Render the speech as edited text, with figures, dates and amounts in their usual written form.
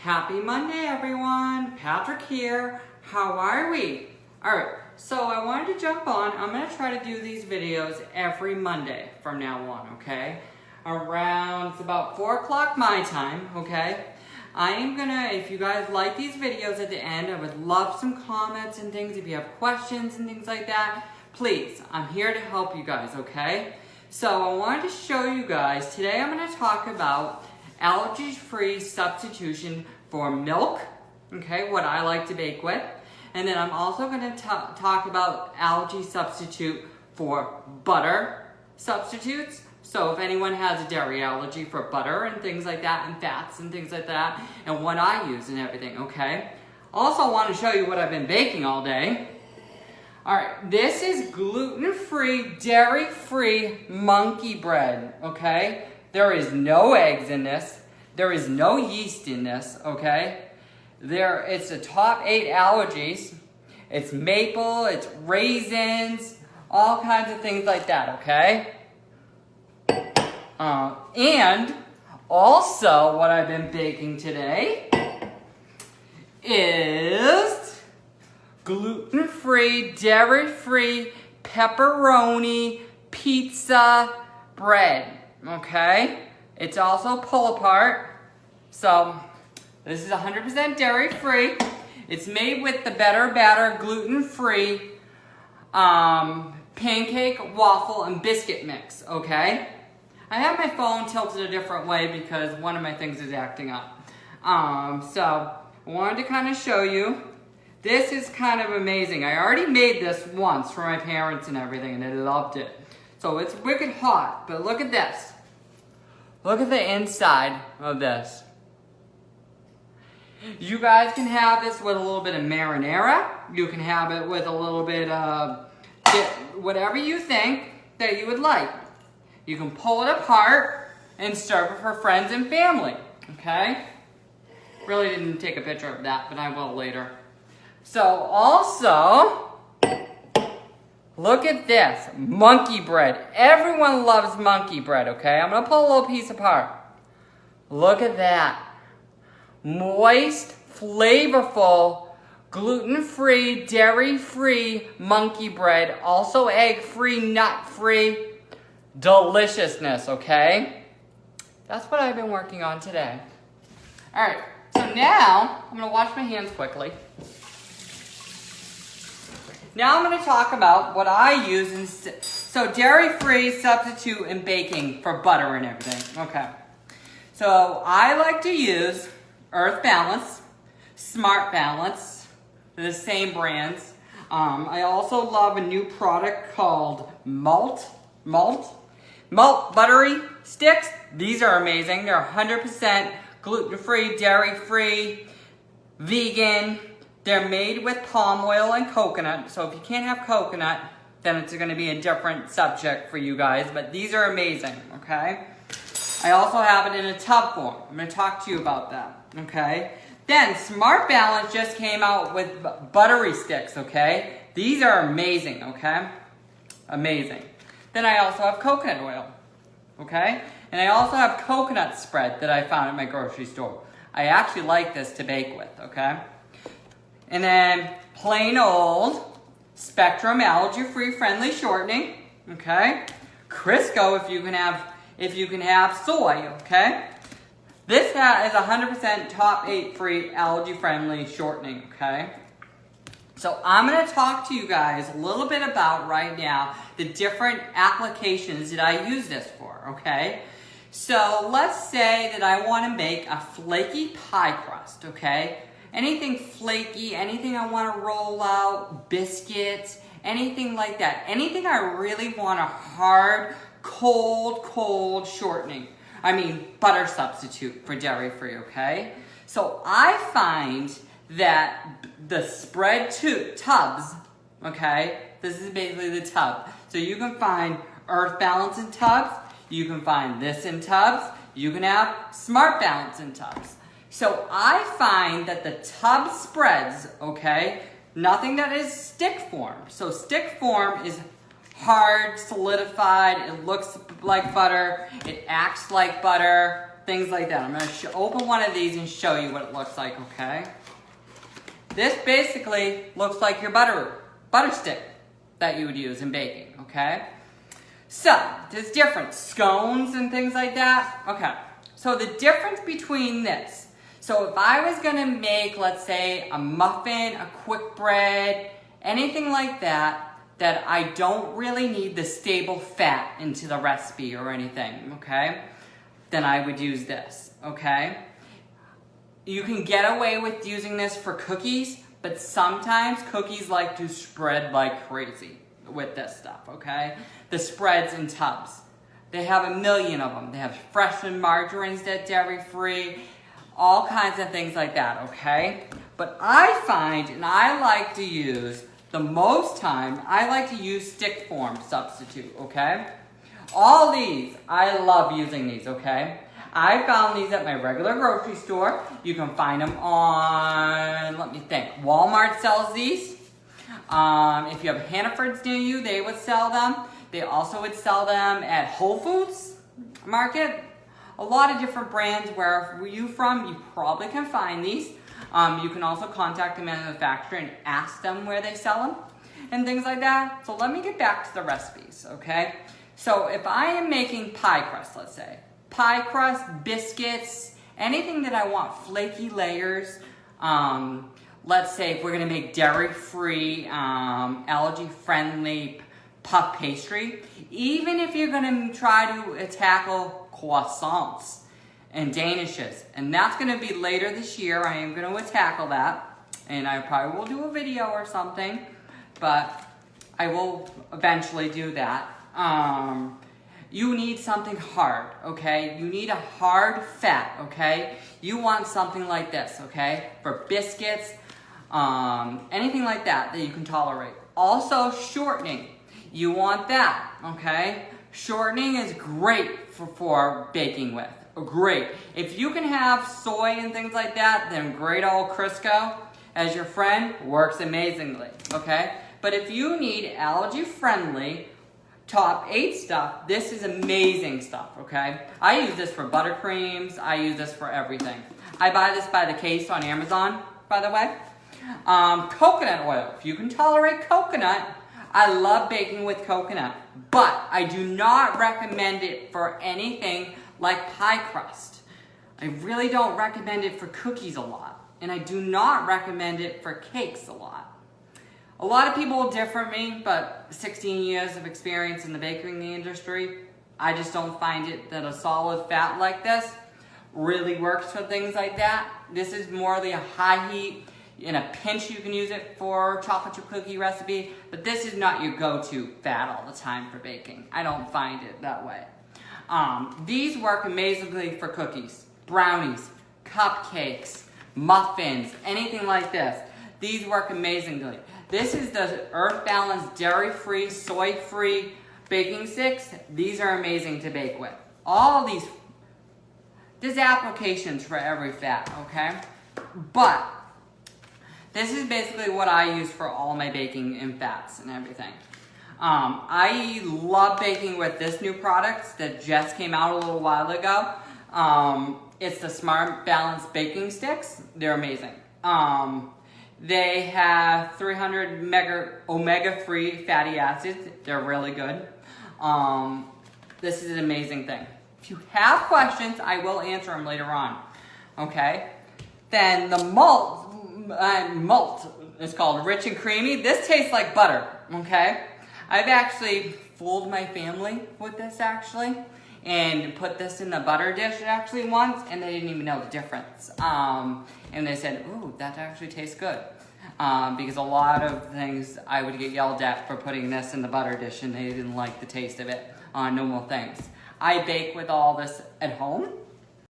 Happy Monday, everyone. Patrick here. How are we? All right, so I wanted to jump on. I'm going to try to do these videos every Monday from now on, okay? Around, it's about 4 o'clock my time, okay? I am going to, if you guys like these videos at the end, I would love some comments and things. If you have questions and things like that, please, I'm here to help you guys, okay? So I wanted to show you guys, today I'm going to talk about allergy-free substitution for milk, okay, what I like to bake with. And then I'm also going to talk about allergy substitute for butter substitutes. So if anyone has a dairy allergy for butter and things like that, and fats and things like that, and what I use and everything, okay? Also, I want to show you what I've been baking all day. All right, this is gluten-free, dairy-free monkey bread, okay? There is no eggs in this. There is no yeast in this, okay? It's the top 8 allergies. It's maple, it's raisins, all kinds of things like that, okay? And also what I've been baking today is gluten-free, dairy-free pepperoni pizza bread, okay? It's also pull apart. So this is 100% dairy-free. It's made with the Better Batter gluten-free pancake, waffle, and biscuit mix, okay? I have my phone tilted a different way because one of my things is acting up. So I wanted to kind of show you. This is kind of amazing. I already made this once for my parents and everything, and they loved it. So it's wicked hot, but look at this. Look at the inside of this. You guys can have this with a little bit of marinara. You can have it with a little bit of whatever you think that you would like. You can pull it apart and serve it for friends and family, okay? Really didn't take a picture of that, but I will later. So also, look at this, monkey bread. Everyone loves monkey bread, okay? I'm gonna pull a little piece apart. Look at that. Moist, flavorful, gluten-free, dairy-free monkey bread. Also egg-free, nut-free. Deliciousness, okay? That's what I've been working on today. All right, so now I'm gonna wash my hands quickly. Now I'm going to talk about what I use so dairy-free substitute in baking for butter and everything. Okay. So I like to use Earth Balance, Smart Balance, the same brands. I also love a new product called Malt Buttery Sticks. These are amazing. They're 100% gluten-free, dairy-free, vegan. They're made with palm oil and coconut, so if you can't have coconut, then it's going to be a different subject for you guys, but these are amazing, okay? I also have it in a tub form. I'm going to talk to you about that, okay? Then Smart Balance just came out with buttery sticks, okay? These are amazing, okay? Amazing. Then I also have coconut oil, okay? And I also have coconut spread that I found at my grocery store. I actually like this to bake with, okay? And then plain old Spectrum allergy-free friendly shortening, okay? Crisco if you can have soy, okay? This is 100% top 8 free allergy-friendly shortening, okay? So I'm going to talk to you guys a little bit about right now the different applications that I use this for, okay? So let's say that I want to make a flaky pie crust, okay? Anything flaky, anything I want to roll out, biscuits, anything like that. Anything I really want a hard, cold shortening. I mean, butter substitute for dairy-free, okay? So I find that the spread tubs, okay? This is basically the tub. So you can find Earth Balance in tubs. You can find this in tubs. You can have Smart Balance in tubs. So I find that the tub spreads, okay, nothing that is stick form. So stick form is hard, solidified, it looks like butter, it acts like butter, things like that. I'm gonna open one of these and show you what it looks like, okay? This basically looks like your butter stick that you would use in baking, okay? So, there's different scones and things like that. Okay, so the difference between this, so if I was gonna make, let's say, a muffin, a quick bread, anything like that, that I don't really need the stable fat into the recipe or anything, okay? Then I would use this, okay? You can get away with using this for cookies, but sometimes cookies like to spread like crazy with this stuff, okay? The spreads in tubs. They have a million of them. They have fresh margarines that dairy-free, all kinds of things like that, okay? But I find, and I like to use, the most time, I like to use stick form substitute, okay? All these, I love using these, okay? I found these at my regular grocery store. You can find them on, let me think, Walmart sells these. If you have Hannaford's near you, they would sell them. They also would sell them at Whole Foods Market. A lot of different brands. Where you're from, you probably can find these. You can also contact the manufacturer and ask them where they sell them and things like that. So let me get back to the recipes, okay? So if I am making pie crust, let's say, pie crust, biscuits, anything that I want flaky layers, let's say if we're gonna make dairy-free, allergy-friendly puff pastry, even if you're gonna try to tackle croissants and danishes, and that's going to be later this year. I am going to tackle that, and I probably will do a video or something, but I will eventually do that. You need something hard, okay? You need a hard fat, okay? You want something like this, okay? For biscuits, anything like that you can tolerate. Also, shortening. You want that, okay? Shortening is great for baking with. Great. If you can have soy and things like that, then great old Crisco as your friend works amazingly, okay? But if you need allergy-friendly top 8 stuff, this is amazing stuff, okay? I use this for buttercreams. I use this for everything. I buy this by the case on Amazon, by the way. Coconut oil. If you can tolerate coconut, I love baking with coconut, but I do not recommend it for anything like pie crust. I really don't recommend it for cookies a lot, and I do not recommend it for cakes a lot. A lot of people will differ me, but 16 years of experience in the baking industry, I just don't find it that a solid fat like this really works for things like that. This is more the high heat. In a pinch, you can use it for chocolate chip cookie recipe, but this is not your go-to fat all the time for baking. I don't find it that way. These work amazingly for cookies, brownies, cupcakes, muffins, anything like this. These work amazingly. This is the Earth Balance dairy-free, soy-free baking sticks. These are amazing to bake with. All these, there's applications for every fat, okay? But this is basically what I use for all my baking and fats and everything. I love baking with this new product that just came out a little while ago. It's the Smart Balance Baking Sticks. They're amazing. They have 300 omega-free fatty acids. They're really good. This is an amazing thing. If you have questions, I will answer them later on. Okay? Then the malt is called Rich and Creamy. This tastes like butter. Okay? I've actually fooled my family with this actually and put this in the butter dish actually once, and they didn't even know the difference. And they said, ooh, that actually tastes good. Because a lot of things I would get yelled at for putting this in the butter dish, and they didn't like the taste of it on normal things. I bake with all this at home,